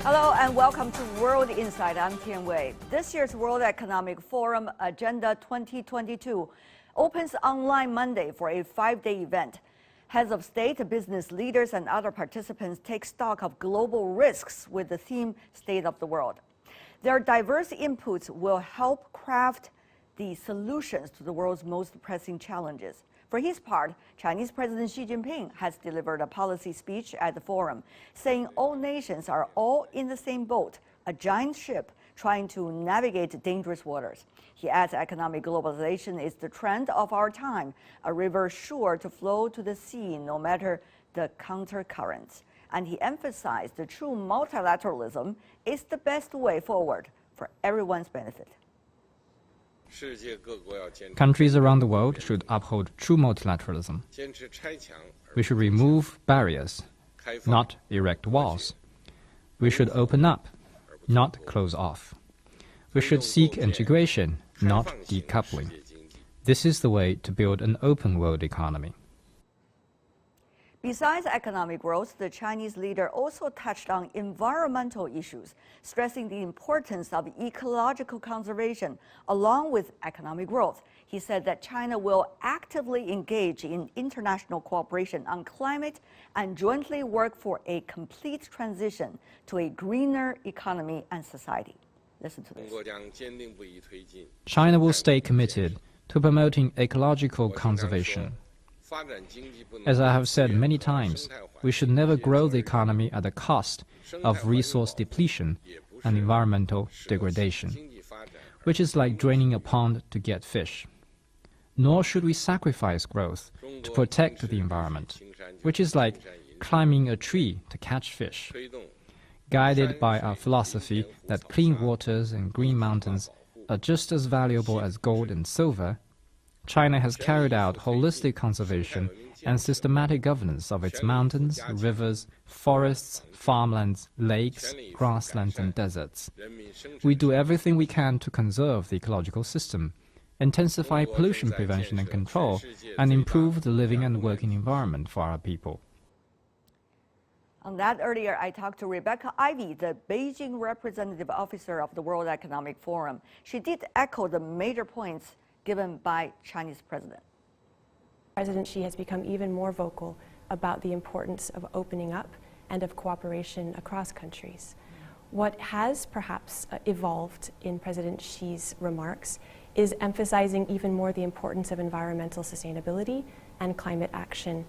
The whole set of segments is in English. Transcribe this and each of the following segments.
Hello and welcome to World Insight. I'm Tian Wei. This year's World Economic Forum Agenda 2022 opens online Monday for a 5-day event. Heads of state, business leaders, and other participants take stock of global risks with the theme State of the World. Their diverse inputs will help craft the solutions to the world's most pressing challenges. For his part, Chinese President Xi Jinping has delivered a policy speech at the forum, saying all nations are all in the same boat, a giant ship trying to navigate dangerous waters. He adds economic globalization is the trend of our time, a river sure to flow to the sea no matter the countercurrents. And he emphasized the true multilateralism is the best way forward for everyone's benefit. Countries around the world should uphold true multilateralism. We should remove barriers, not erect walls. We should open up, not close off. We should seek integration, not decoupling. This is the way to build an open world economy. Besides economic growth, the Chinese leader also touched on environmental issues, stressing the importance of ecological conservation along with economic growth. He said that China will actively engage in international cooperation on climate and jointly work for a complete transition to a greener economy and society. Listen to this. China will stay committed to promoting ecological conservation. As I have said many times, we should never grow the economy at the cost of resource depletion and environmental degradation, which is like draining a pond to get fish. Nor should we sacrifice growth to protect the environment, which is like climbing a tree to catch fish. Guided by our philosophy that clean waters and green mountains are just as valuable as gold and silver, China has carried out holistic conservation and systematic governance of its mountains, rivers, forests, farmlands, lakes, grasslands, and deserts. We do everything we can to conserve the ecological system, intensify pollution prevention and control, and improve the living and working environment for our people. On that, earlier I talked to Rebecca Ivey, the Beijing representative officer of the World Economic Forum. She did echo the major points given by Chinese President. President Xi has become even more vocal about the importance of opening up and of cooperation across countries. What has perhaps evolved in President Xi's remarks is emphasizing even more the importance of environmental sustainability and climate action.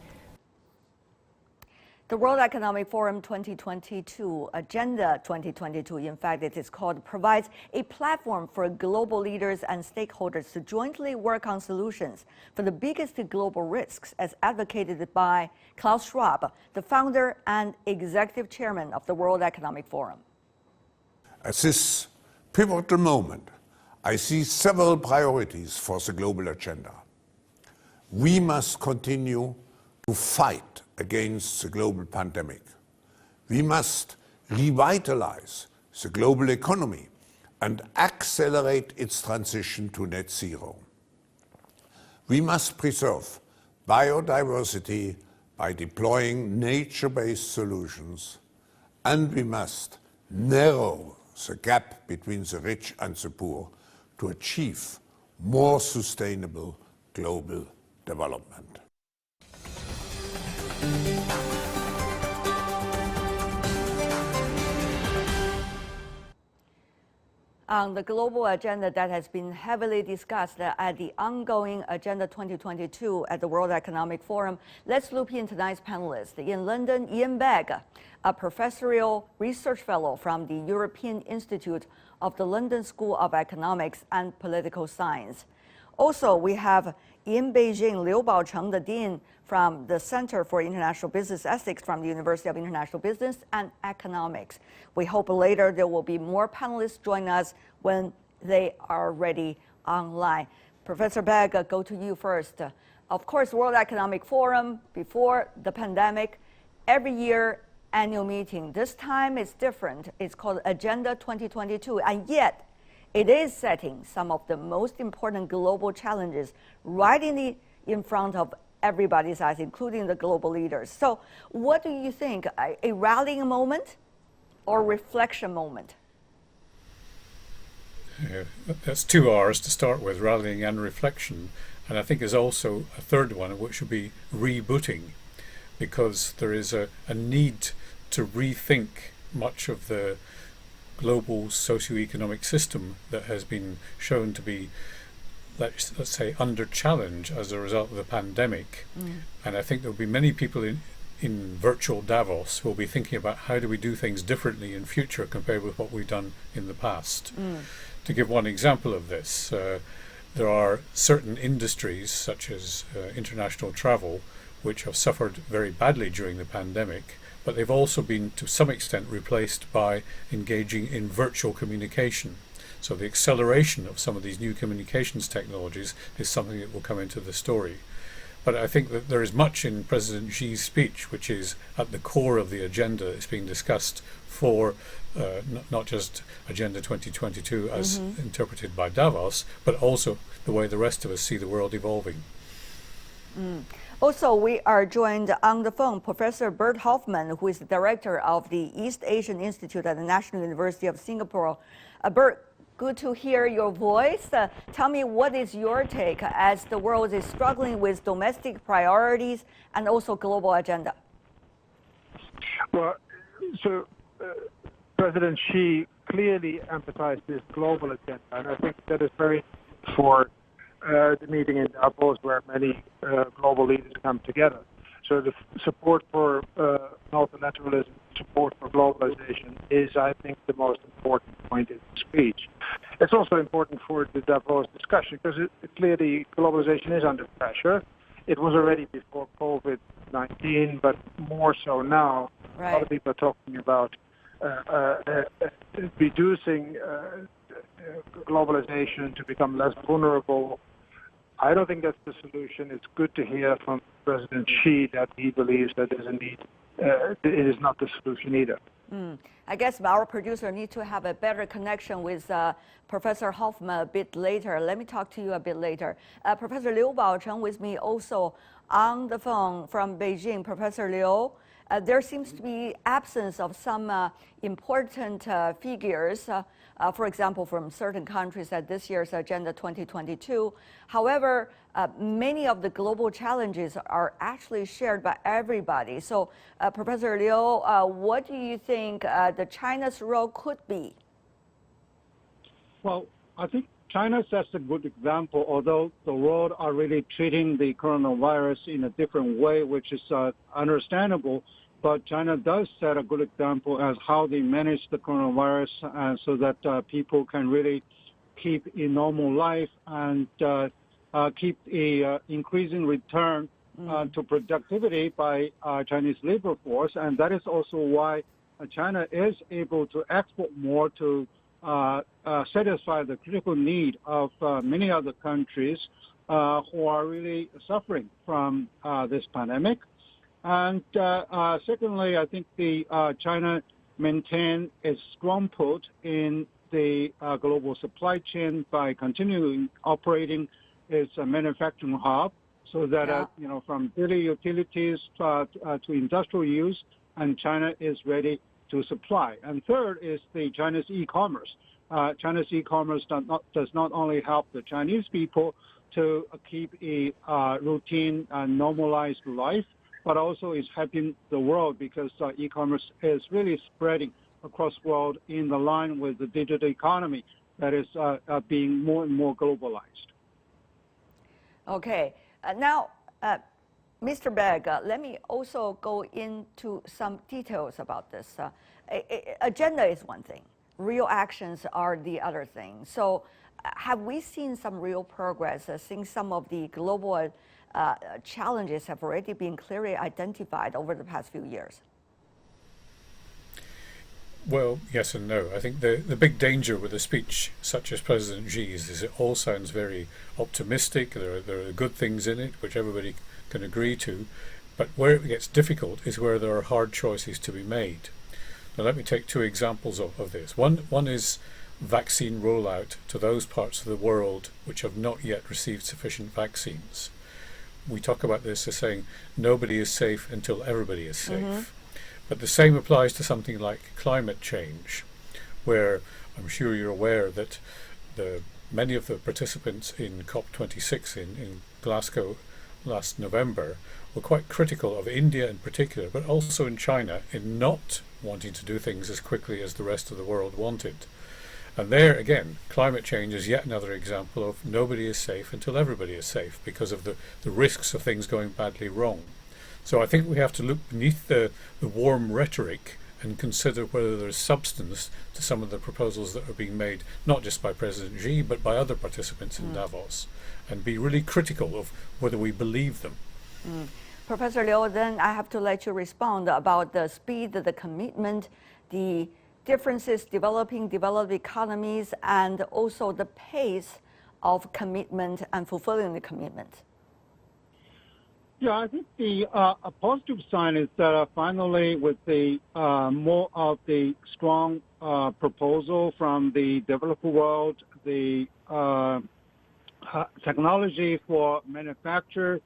The World Economic Forum 2022, Agenda 2022, in fact it is called, provides a platform for global leaders and stakeholders to jointly work on solutions for the biggest global risks, as advocated by Klaus Schwab, the founder and executive chairman of the World Economic Forum. At this pivotal moment, I see several priorities for the global agenda. We must continue to fight against the global pandemic. We must revitalize the global economy and accelerate its transition to net zero. We must preserve biodiversity by deploying nature-based solutions, and we must narrow the gap between the rich and the poor to achieve more sustainable global development. On the global agenda that has been heavily discussed at the ongoing Agenda 2022 at the World Economic Forum, let's loop in tonight's panelists. In London, Ian Begg, a professorial research fellow from the European Institute of the London School of Economics and Political Science. Also, we have in Beijing, Liu Baocheng, the dean from the Center for International Business Ethics from the University of International Business and Economics. We hope later there will be more panelists join us when they are ready online. Professor Begg, go to you first. Of course, World Economic Forum, before the pandemic, every year annual meeting. This time it's different. It's called Agenda 2022, and yet it is setting some of the most important global challenges right in front of everybody's eyes, including the global leaders. So what do you think? A rallying moment or reflection moment? That's two R's to start with, rallying and reflection. And I think there's also a third one, which would be rebooting, because there is a need to rethink much of the global socio-economic system that has been shown to be, let's say, under challenge as a result of the pandemic. And I think there will be many people in virtual Davos who will be thinking about how do we do things differently in future compared with what we've done in the past. To give one example of this, there are certain industries, such as international travel, which have suffered very badly during the pandemic, but they've also been to some extent replaced by engaging in virtual communication. So the acceleration of some of these new communications technologies is something that will come into the story. But I think that there is much in President Xi's speech which is at the core of the agenda that's being discussed for not just Agenda 2022 as interpreted by Davos, but also the way the rest of us see the world evolving. Also, we are joined on the phone Professor Bert Hoffman, who is the director of the East Asian Institute at the National University of Singapore. Bert, good to hear your voice. Tell me, what is your take as the world is struggling with domestic priorities and also global agenda? Well, so President Xi clearly emphasized this global agenda, and I think that is very for the meeting in Davos, where many global leaders come together. So the support for multilateralism, support for globalization is, I think, the most important point in the speech. It's also important for the Davos discussion because clearly globalization is under pressure. It was already before COVID-19, but more so now. Right. A lot of people are talking about reducing globalization to become less vulnerable. I don't think that's the solution. It's good to hear from President Xi that he believes that it is not the solution either. I guess our producer needs to have a better connection with Professor Hoffman a bit later. Let me talk to you a bit later. Professor Liu Baocheng with me also on the phone from Beijing. Professor Liu, there seems to be absence of some important figures, for example, from certain countries at this year's Agenda 2022. However, many of the global challenges are actually shared by everybody. So, Professor Liu, what do you think the China's role could be? Well, I think China sets a good example, although the world are really treating the coronavirus in a different way, which is understandable. But China does set a good example as how they manage the coronavirus so that people can really keep a normal life and keep a increasing return to productivity by Chinese labor force. And that is also why China is able to export more to satisfy the critical need of many other countries who are really suffering from this pandemic. And secondly, I think China maintain its strong put in the global supply chain by continuing operating its manufacturing hub, so that from daily utilities to industrial use, and China is ready to supply. And third is the China's e-commerce. China's e-commerce does not only help the Chinese people to keep a routine and normalized life, but also is helping the world because e-commerce is really spreading across the world in the line with the digital economy that is being more and more globalized. Okay. Now, Mr. Berg, let me also go into some details about this. Agenda is one thing. Real actions are the other thing. So have we seen some real progress since some of the global challenges have already been clearly identified over the past few years? Well, yes and no. I think the big danger with a speech such as President Xi's is it all sounds very optimistic. There are good things in it, which everybody can agree to. But where it gets difficult is where there are hard choices to be made. Now, let me take two examples of this. One is vaccine rollout to those parts of the world which have not yet received sufficient vaccines. We talk about this as saying nobody is safe until everybody is safe. But the same applies to something like climate change, where I'm sure you're aware that many of the participants in COP26 in Glasgow last November were quite critical of India in particular, but also in China, in not wanting to do things as quickly as the rest of the world wanted. And there again, climate change is yet another example of nobody is safe until everybody is safe, because of the risks of things going badly wrong. So I think we have to look beneath the warm rhetoric and consider whether there's substance to some of the proposals that are being made, not just by President Xi, but by other participants in Davos, and be really critical of whether we believe them. Professor Liu, then I have to let you respond about the speed, the commitment, the differences developing developed economies, and also the pace of commitment and fulfilling the commitment. Yeah, I think a positive sign is that finally, with the more of the strong proposal from the developed world, the technology for manufacture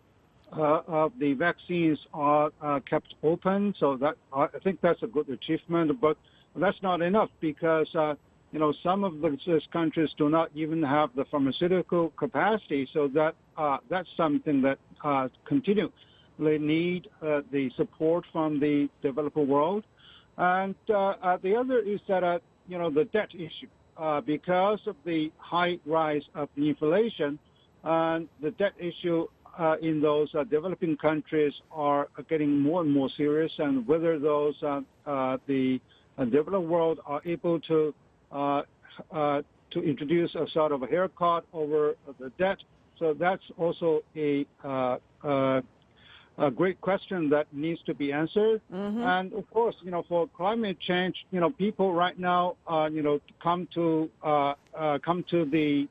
of the vaccines are kept open. So that I think that's a good achievement, but that's not enough, because some of these countries do not even have the pharmaceutical capacity. So that's something that continually need the support from the developed world. And the other is that the debt issue, because of the high rise of the inflation, and the debt issue in those developing countries are getting more and more serious, and whether those the developed world are able to introduce a sort of a haircut over the debt. So that's also a great question that needs to be answered. And of course, for climate change, people right now, come to the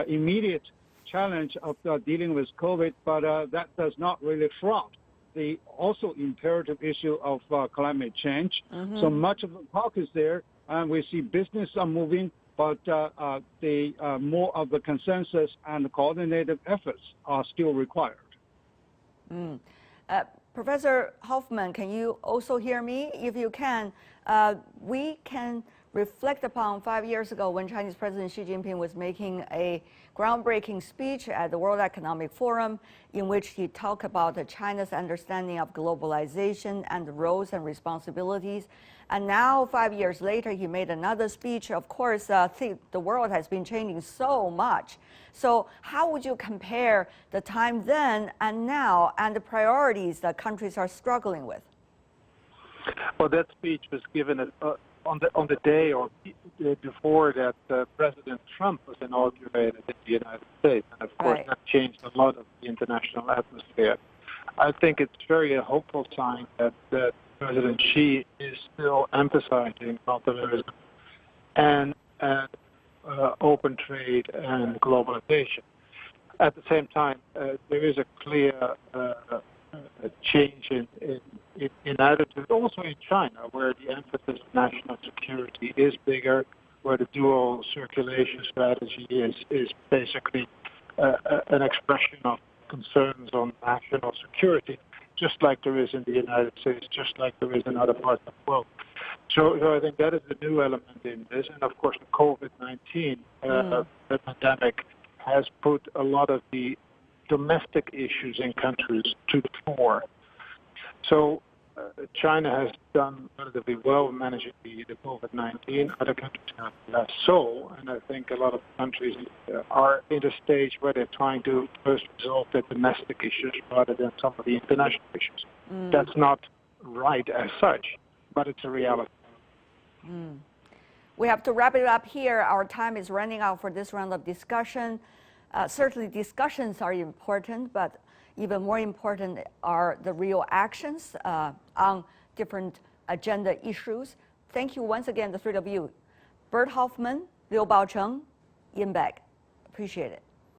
immediate challenge of dealing with COVID, but that does not really front the also imperative issue of climate change. So much of the talk is there, and we see business are moving, but the more of the consensus and coordinated efforts are still required. Professor Hoffman, can you also hear me? If you can, we can reflect upon 5 years ago when Chinese President Xi Jinping was making a groundbreaking speech at the World Economic Forum, in which he talked about China's understanding of globalization and the roles and responsibilities. And now, 5 years later, he made another speech. Of course, the world has been changing so much. So how would you compare the time then and now, and the priorities that countries are struggling with? Well, that speech was given on the day or before that President Trump was inaugurated in the United States, and of course that changed a lot of the international atmosphere. I think it's very a hopeful sign that President Xi is still emphasizing multilateralism and open trade and globalization. At the same time, there is a clear change in attitude, also in China, where the emphasis on national security is bigger, where the dual circulation strategy is basically an expression of concerns on national security, just like there is in the United States, just like there is in other parts of the world. So I think that is the new element in this. And of course, the COVID-19 the pandemic has put a lot of the domestic issues in countries to the fore. So China has done relatively well managing the COVID-19. Other countries have less so. And I think a lot of countries are in a stage where they're trying to first resolve their domestic issues rather than some of the international issues. That's not right as such, but it's a reality. We have to wrap it up here. Our time is running out for this round of discussion. Certainly discussions are important, but even more important are the real actions on different agenda issues. Thank you once again, the three of you. Bert Hoffman, Liu Baocheng, Ian Beck. Appreciate it.